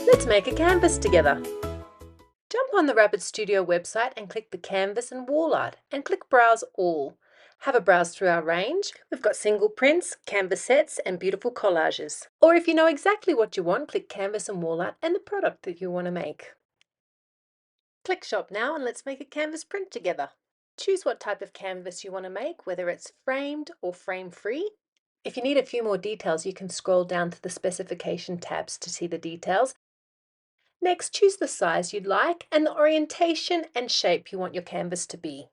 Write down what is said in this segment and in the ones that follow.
Let's make a canvas together. Jump on the RapidStudio website and click the Canvas and Wall Art and click Browse All. Have a browse through our range. We've got single prints, canvas sets and beautiful collages. Or if you know exactly what you want, click Canvas and Wall Art and the product that you want to make. Click Shop now and let's make a canvas print together. Choose what type of canvas you want to make, whether it's framed or frame-free. If you need a few more details, you can scroll down to the specification tabs to see the details. Next, choose the size you'd like and the orientation and shape you want your canvas to be.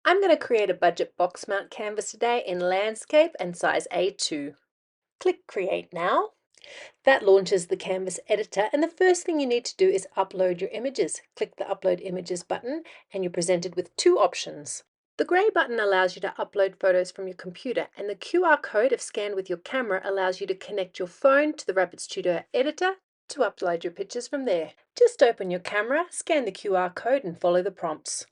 I'm going to create a budget box mount canvas today in landscape and size A2. Click Create now. That launches the Canvas editor, and the first thing you need to do is upload your images. Click the Upload Images button and you're presented with two options. The grey button allows you to upload photos from your computer, and the QR code, if scanned with your camera, allows you to connect your phone to the RapidStudio editor to upload your pictures from there. Just open your camera, scan the QR code and follow the prompts.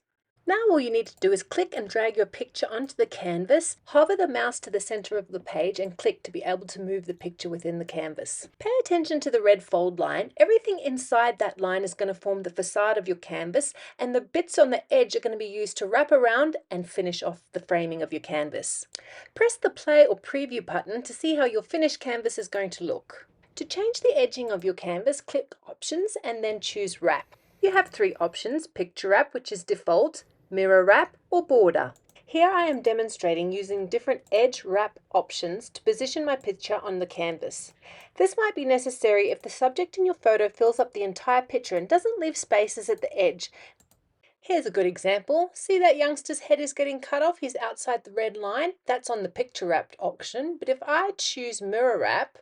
Now all you need to do is click and drag your picture onto the canvas, hover the mouse to the center of the page and click to be able to move the picture within the canvas. Pay attention to the red fold line. Everything inside that line is going to form the facade of your canvas, and the bits on the edge are going to be used to wrap around and finish off the framing of your canvas. Press the play or preview button to see how your finished canvas is going to look. To change the edging of your canvas, click Options and then choose Wrap. You have three options: Picture Wrap, which is default, Mirror Wrap, or Border. Here I am demonstrating using different edge wrap options to position my picture on the canvas. This might be necessary if the subject in your photo fills up the entire picture and doesn't leave spaces at the edge. Here's a good example. See that youngster's head is getting cut off? He's outside the red line. That's on the Picture Wrap option. But if I choose Mirror Wrap,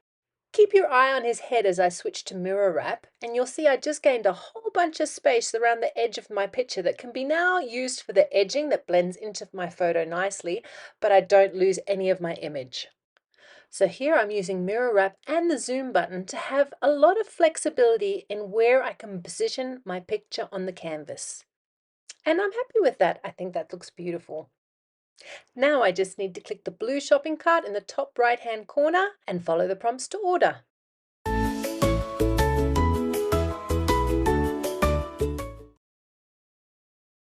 keep your eye on his head as I switch to Mirror Wrap, and you'll see I just gained a whole bunch of space around the edge of my picture that can be now used for the edging that blends into my photo nicely, but I don't lose any of my image. So here I'm using Mirror Wrap and the Zoom button to have a lot of flexibility in where I can position my picture on the canvas. And I'm happy with that. I think that looks beautiful. Now I just need to click the blue shopping cart in the top right-hand corner and follow the prompts to order.